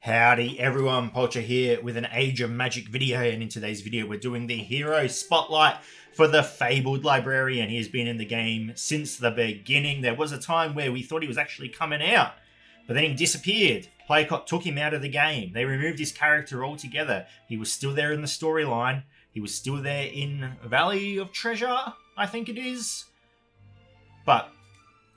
Howdy everyone, Poacher here with an Age of Magic video, and in today's video we're doing the hero spotlight for the fabled Librarian. He has been in the game since the beginning. There was a time where we thought he was actually coming out, but then he disappeared. Playcott took him out of the game. They removed his character altogether. He was still there in the storyline. He was still there in Valley of Treasure, I think it is. But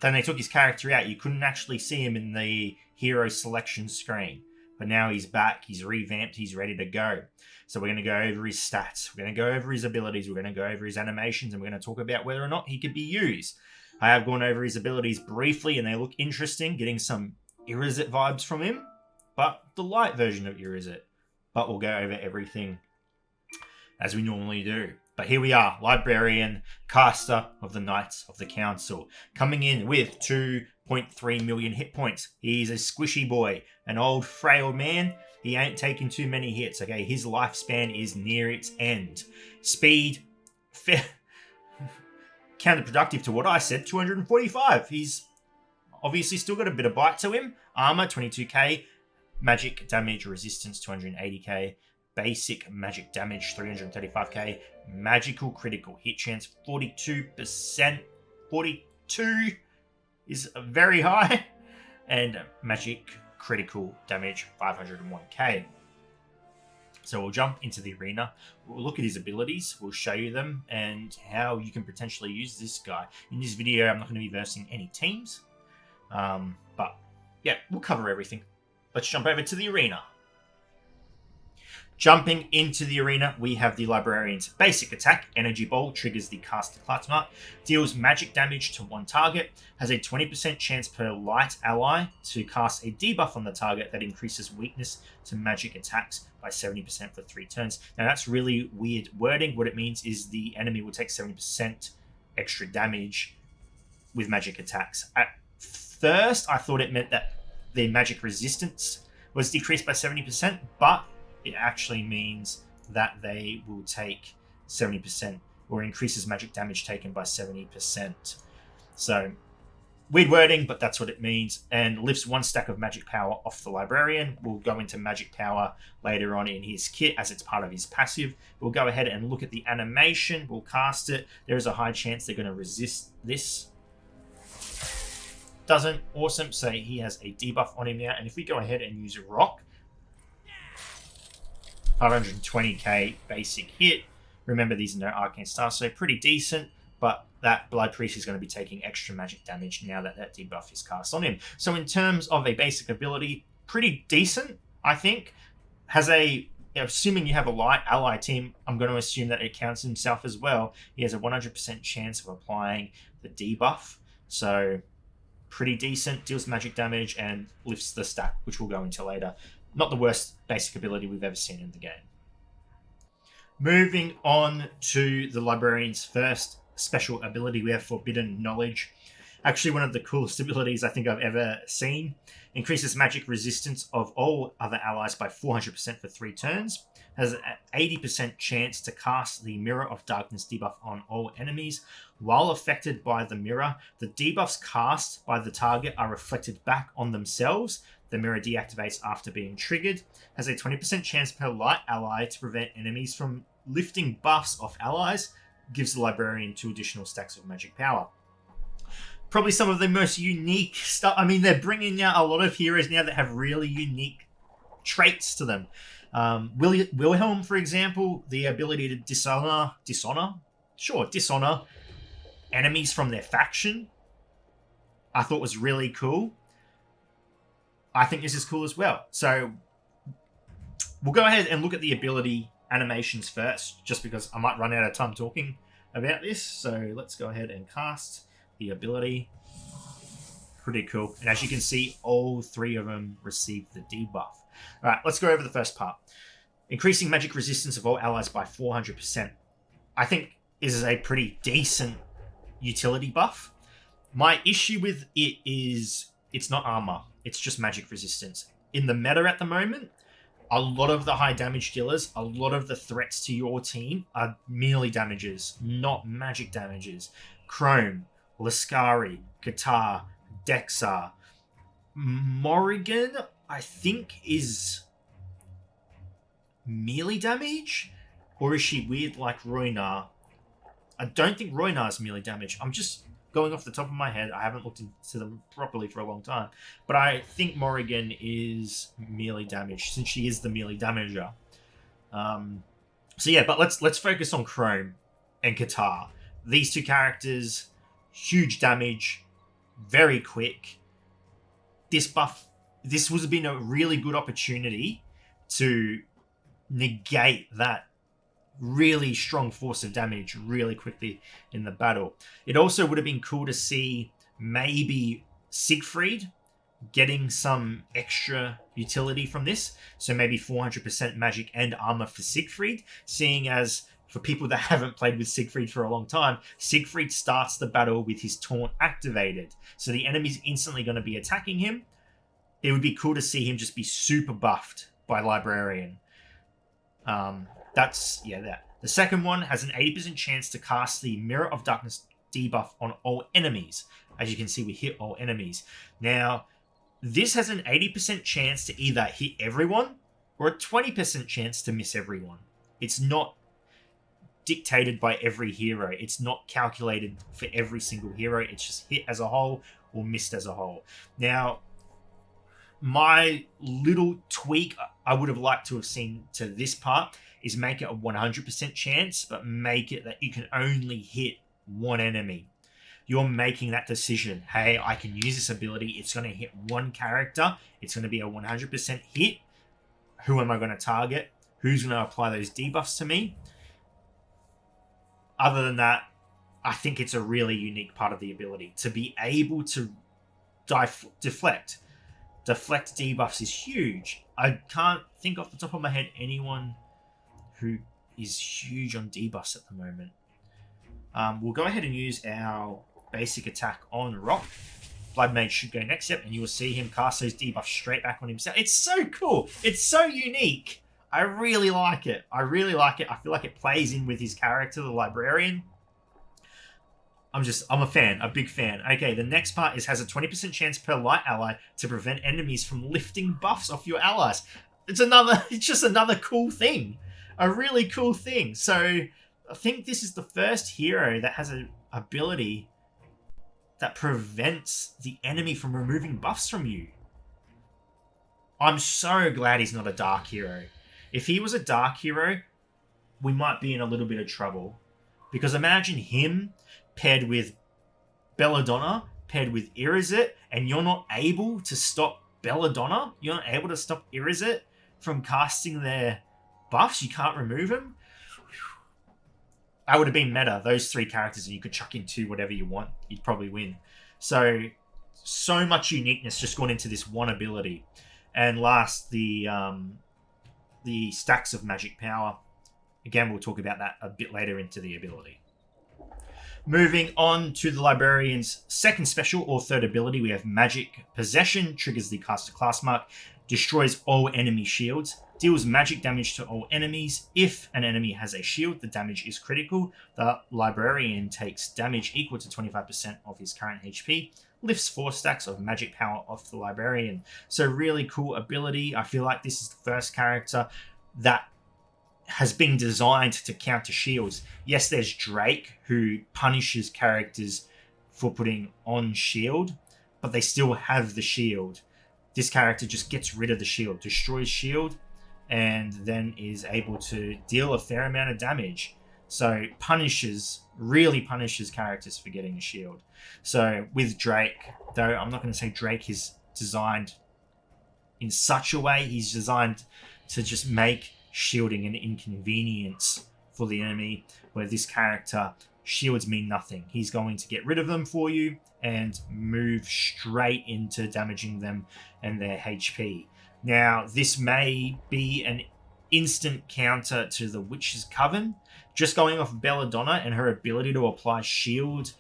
then they took his character out. You couldn't actually see him in the hero selection screen. But now he's back, he's revamped, he's ready to go. So we're going to go over his stats, we're going to go over his abilities, we're going to go over his animations, and we're going to talk about whether or not he could be used. I have gone over his abilities briefly, and they look interesting, getting some Irizit vibes from him, but the light version of Irizit. But we'll go over everything as we normally do. But here we are, Librarian, caster of the Knights of the Council, coming in with 2.3 million hit points. He's a squishy boy, an old frail man. He ain't taking too many hits, okay? His lifespan is near its end. Speed, counterproductive to what I said, 245. He's obviously still got a bit of bite to him. Armor, 22k. Magic damage resistance, 280k. Basic magic damage, 335k. Magical critical hit chance, 42%. 42 is very high. And magic critical damage, 501k. So we'll jump into the arena. We'll look at his abilities. We'll show you them and how you can potentially use this guy. In this video, I'm not going to be versing any teams. But yeah, we'll cover everything. Let's jump over to the arena. Jumping into the arena, we have the Librarian's basic attack. Energy Ball triggers the Caster class mark, deals magic damage to one target, has a 20% chance per light ally to cast a debuff on the target that increases weakness to magic attacks by 70% for 3 turns. Now that's really weird wording. What it means is the enemy will take 70% extra damage with magic attacks. At first, I thought it meant that the magic resistance was decreased by 70%, but it actually means that they will take 70% or increases magic damage taken by 70%. So, weird wording, but that's what it means. And lifts 1 stack of magic power off the Librarian. We'll go into magic power later on in his kit as it's part of his passive. We'll go ahead and look at the animation. We'll cast it. There is a high chance they're going to resist this. Doesn't. Awesome. So he has a debuff on him now. And if we go ahead and use Rock, 520k basic hit. Remember, these are no arcane stars, so pretty decent, but that Blood Priest is going to be taking extra magic damage now that that debuff is cast on him. So in terms of a basic ability, pretty decent, I think. Has a, assuming you have a light ally team, I'm going to assume that it counts himself as well. He has a 100% chance of applying the debuff, so pretty decent, deals magic damage and lifts the stat, which we'll go into later. Not the worst basic ability we've ever seen in the game. Moving on to the Librarian's first special ability, we have Forbidden Knowledge. Actually, one of the coolest abilities I think I've ever seen. Increases magic resistance of all other allies by 400% for 3 turns. Has an 80% chance to cast the Mirror of Darkness debuff on all enemies. While affected by the mirror, the debuffs cast by the target are reflected back on themselves. The mirror deactivates after being triggered. Has a 20% chance per light ally to prevent enemies from lifting buffs off allies. Gives the Librarian 2 additional stacks of magic power. Probably some of the most unique stuff. I mean, they're bringing out a lot of heroes now that have really unique traits to them. Wilhelm, for example, the ability to dishonor enemies from their faction, I thought was really cool. I think this is cool as well. So we'll go ahead and look at the ability animations first, just because I might run out of time talking about this. So let's go ahead and cast the ability. Pretty cool. And as you can see, all 3 of them receive the debuff. All right, let's go over the first part. Increasing magic resistance of all allies by 400%. I think this is a pretty decent utility buff. My issue with it is it's not armor. It's just magic resistance. In the meta at the moment, a lot of the high damage dealers, a lot of the threats to your team are merely damages, not magic damages. Chrome, Lascari, Guitar, Dexar, Morrigan I think is melee damage, or is she weird like Roynar? I don't think Roynar is melee damage. I'm just going off the top of my head. I haven't looked into them properly for a long time, but I think Morrigan is melee damage since she is the melee damager. So yeah, but let's focus on Chrome and Qatar. These two characters, huge damage, very quick. This would have been a really good opportunity to negate that really strong force of damage really quickly in the battle. It also would have been cool to see maybe Siegfried getting some extra utility from this. So maybe 400% magic and armor for Siegfried, seeing as for people that haven't played with Siegfried for a long time, Siegfried starts the battle with his taunt activated. So the enemy's instantly going to be attacking him. It would be cool to see him just be super buffed by Librarian. That. The second one has an 80% chance to cast the Mirror of Darkness debuff on all enemies. As you can see, we hit all enemies. Now, this has an 80% chance to either hit everyone or a 20% chance to miss everyone. It's not dictated by every hero. It's not calculated for every single hero. It's just hit as a whole or missed as a whole. Now, my little tweak I would have liked to have seen to this part is make it a 100% chance, but make it that you can only hit one enemy. You're making that decision. Hey, I can use this ability. It's going to hit one character. It's going to be a 100% hit. Who am I going to target? Who's going to apply those debuffs to me? Other than that, I think it's a really unique part of the ability. To be able to deflect debuffs is huge. I can't think off the top of my head anyone who is huge on debuffs at the moment. We'll go ahead and use our basic attack on Rock. Blood Mage should go next, and you will see him cast those debuffs straight back on himself. It's so cool. It's so unique. I really like it. I feel like it plays in with his character, the Librarian. I'm a fan, a big fan. Okay, the next part has a 20% chance per light ally to prevent enemies from lifting buffs off your allies. It's just another cool thing. A really cool thing. So I think this is the first hero that has an ability that prevents the enemy from removing buffs from you. I'm so glad he's not a dark hero. If he was a dark hero, we might be in a little bit of trouble. Because imagine him paired with Belladonna, paired with Irizet, and you're not able to stop Belladonna? You're not able to stop Irizet from casting their buffs? You can't remove them? That would have been meta, those three characters, and you could chuck into whatever you want. You'd probably win. So much uniqueness just gone into this one ability. And last, the stacks of magic power. Again, we'll talk about that a bit later into the ability. Moving on to the Librarian's second special or third ability, we have Magic Possession. Triggers the caster class mark. Destroys all enemy shields. Deals magic damage to all enemies. If an enemy has a shield, the damage is critical. The Librarian takes damage equal to 25% of his current HP. Lifts 4 stacks of magic power off the Librarian. So really cool ability. I feel like this is the first character that has been designed to counter shields. Yes, there's Drake, who punishes characters for putting on shield, but they still have the shield. This character just gets rid of the shield, destroys shield, and then is able to deal a fair amount of damage. So really punishes characters for getting a shield. So with Drake, though I'm not going to say Drake is designed in such a way, he's designed to just make shielding an inconvenience for the enemy, where this character, shields mean nothing. He's going to get rid of them for you and move straight into damaging them and their HP. Now, this may be an instant counter to the Witch's Coven. Just going off Belladonna and her ability to apply shield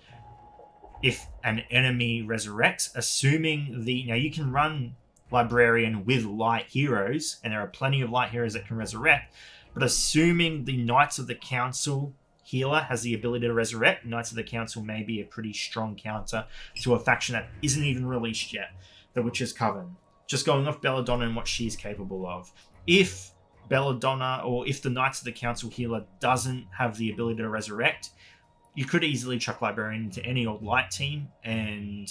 if an enemy resurrects, assuming now you can run Librarian with light heroes, and there are plenty of light heroes that can resurrect, but assuming the Knights of the Council healer has the ability to resurrect, Knights of the Council may be a pretty strong counter to a faction that isn't even released yet, the Witch's Coven. just going off Belladonna and what she's capable of. If Belladonna, or if the Knights of the Council healer doesn't have the ability to resurrect, you could easily chuck Librarian into any old light team, and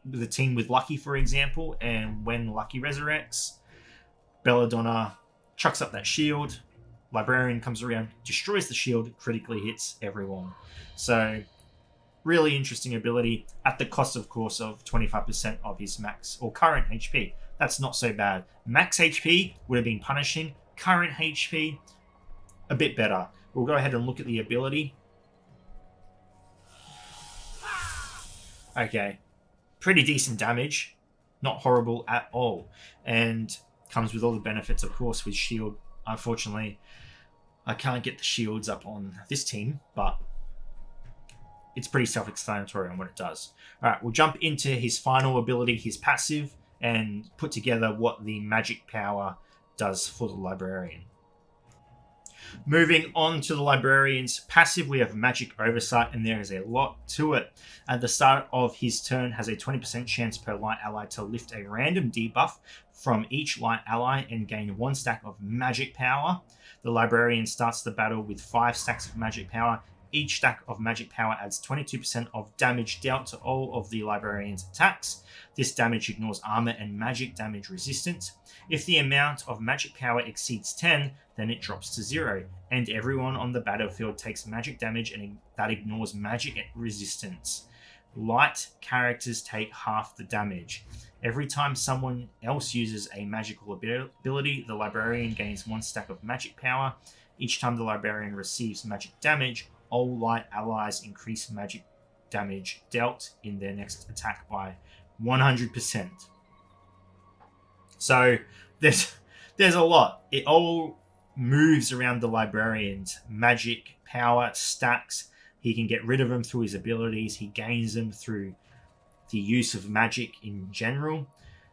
the team with Lucky, for example, and when Lucky resurrects, Belladonna chucks up that shield, Librarian comes around, destroys the shield, critically hits everyone. So, really interesting ability at the cost, of course, of 25% of his max or current HP. That's not so bad. Max HP would have been punishing. Current HP, a bit better. We'll go ahead and look at the ability. Okay. Pretty decent damage. Not horrible at all. And comes with all the benefits, of course, with shield. Unfortunately, I can't get the shields up on this team, but it's pretty self-explanatory on what it does. Alright, we'll jump into his final ability, his passive, and put together what the magic power does for the Librarian. Moving on to the Librarian's passive, we have Magic Oversight, and there is a lot to it. At the start of his turn, has a 20% chance per light ally to lift a random debuff from each light ally and gain 1 stack of magic power. The Librarian starts the battle with 5 stacks of magic power. Each stack of magic power adds 22% of damage dealt to all of the Librarian's attacks. This damage ignores armor and magic damage resistance. If the amount of magic power exceeds 10, then it drops to 0, and everyone on the battlefield takes magic damage and that ignores magic resistance. Light characters take half the damage. Every time someone else uses a magical ability, the Librarian gains 1 stack of magic power. Each time the Librarian receives magic damage, all light allies increase magic damage dealt in their next attack by 100%. So there's a lot. It all moves around the Librarian's magic power stacks. He can get rid of them through his abilities. He gains them through the use of magic in general.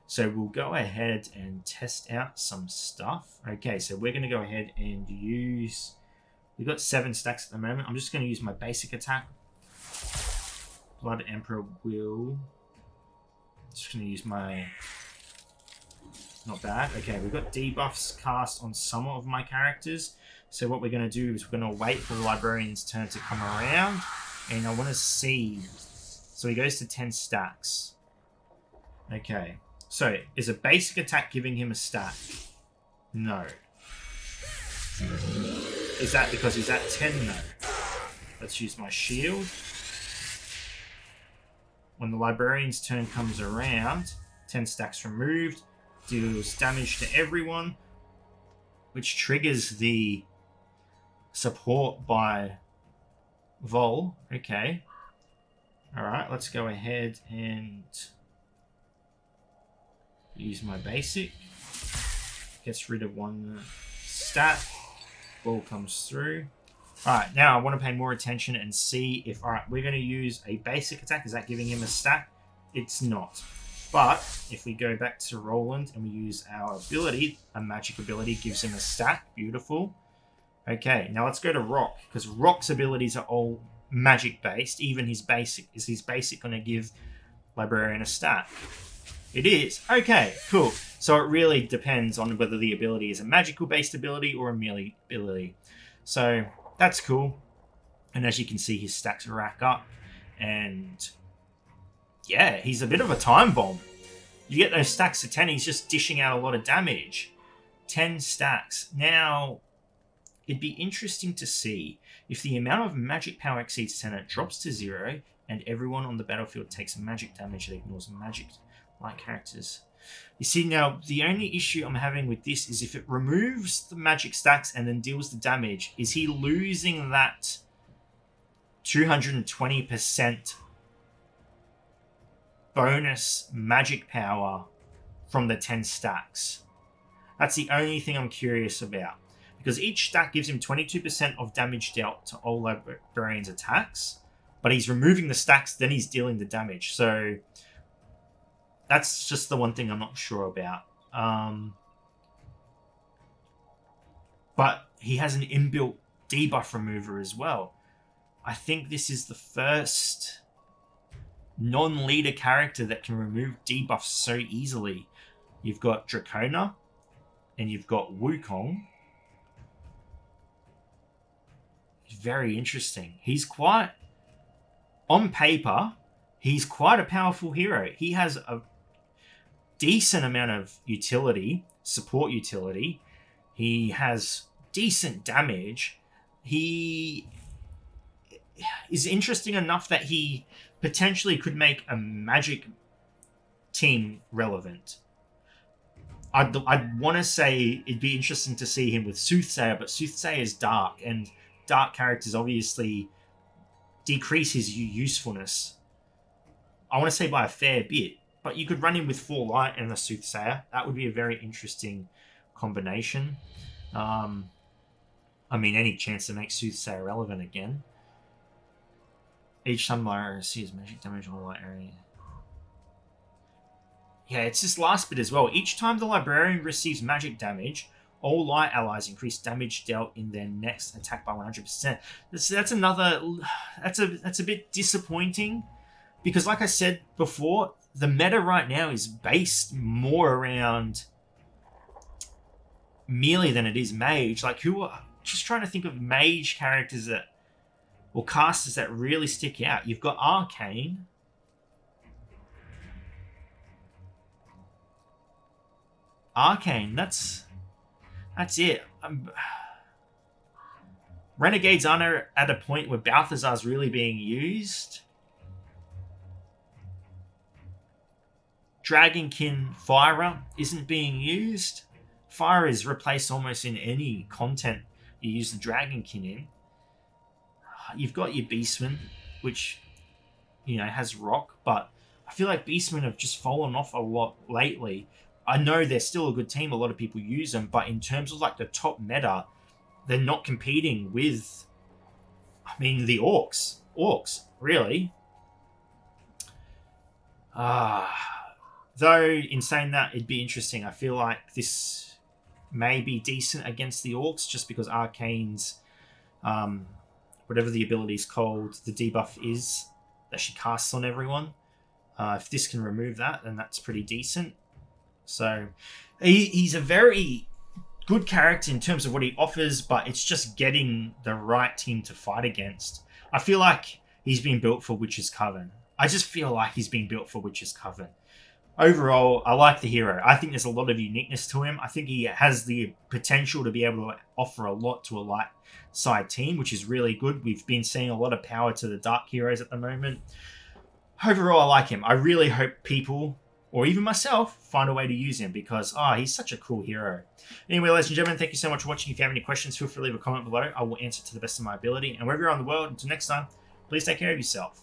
So we'll go ahead and test out some stuff. Okay, so we're going to go ahead and use... We've got 7 stacks at the moment. I'm just going to use my basic attack. Blood Emperor will... Just going to use my... Not bad. Okay, we've got debuffs cast on some of my characters. So what we're going to do is we're going to wait for the Librarian's turn to come around. And I want to see... So he goes to 10 stacks. Okay. So, is a basic attack giving him a stack? No. Is that because he's at 10? No. Let's use my shield. When the Librarian's turn comes around, 10 stacks removed, deals damage to everyone, which triggers the support by Vol. Okay. Alright, let's go ahead and use my basic. Gets rid of 1 stat. Ball comes through. Alright, now I want to pay more attention and see if... Alright, we're going to use a basic attack. Is that giving him a stack? It's not. But if we go back to Roland and we use our ability, a magic ability gives him a stack. Beautiful. Okay, now let's go to Rock, because Rock's abilities are all magic based. Even his basic. Is his basic going to give Librarian a stack? It is. Okay, cool. So it really depends on whether the ability is a magical based ability or a melee ability. So that's cool. And as you can see, his stacks rack up. And yeah, he's a bit of a time bomb. You get those stacks of 10, he's just dishing out a lot of damage. 10 stacks. Now, it'd be interesting to see if the amount of magic power exceeds 10, it drops to 0, and everyone on the battlefield takes magic damage that ignores magic like characters. You see, now, the only issue I'm having with this is if it removes the magic stacks and then deals the damage, is he losing that 220% bonus magic power from the 10 stacks? That's the only thing I'm curious about. Because each stack gives him 22% of damage dealt to all Librarian's attacks, but he's removing the stacks, then he's dealing the damage. So that's just the one thing I'm not sure about. But he has an inbuilt debuff remover as well. I think this is the first non-leader character that can remove debuffs so easily. You've got Dracona, and you've got Wukong. Very interesting. He's quite, on paper, he's quite a powerful hero. He has a decent amount of utility, support utility. He has decent damage. He is interesting enough that he potentially could make a Magic team relevant. I'd want to say it'd be interesting to see him with Soothsayer, but Soothsayer is dark, and dark characters obviously decrease his usefulness. I want to say by a fair bit, but you could run him with 4 light and the Soothsayer. That would be a very interesting combination. I mean, any chance to make Soothsayer relevant again. Each time Librarian receives magic damage on a light area. Yeah, it's this last bit as well. Each time the Librarian receives magic damage, all light allies increase damage dealt in their next attack by 100%. That's another... That's a bit disappointing. Because like I said before, the meta right now is based more around melee than it is mage. Like, just trying to think of mage characters that... or casters that really stick out. You've got Arcane. Arcane, that's it. Renegades aren't at a point where Balthazar's really being used. Dragonkin Fire isn't being used. Fire is replaced almost in any content you use the Dragonkin in. You've got your Beastmen, which, has rock, but I feel like Beastmen have just fallen off a lot lately. I know they're still a good team, a lot of people use them, but in terms of like the top meta, they're not competing with, the Orcs. Orcs, really. Though, in saying that, it'd be interesting. I feel like this may be decent against the Orcs, just because Arcane's, whatever the ability is called, the debuff is that she casts on everyone. If this can remove that, then that's pretty decent. So he's a very good character in terms of what he offers, but it's just getting the right team to fight against. I feel like he's been built for Witch's Coven. I just feel like he's been built for Witch's Coven. Overall, I like the hero. I think there's a lot of uniqueness to him. I think he has the potential to be able to offer a lot to a light side team, which is really good. We've been seeing a lot of power to the dark heroes at the moment. Overall, I like him. I really hope people, or even myself, find a way to use him because, he's such a cool hero. Anyway, ladies and gentlemen, thank you so much for watching. If you have any questions, feel free to leave a comment below. I will answer to the best of my ability. And wherever you're on the world, until next time, please take care of yourself.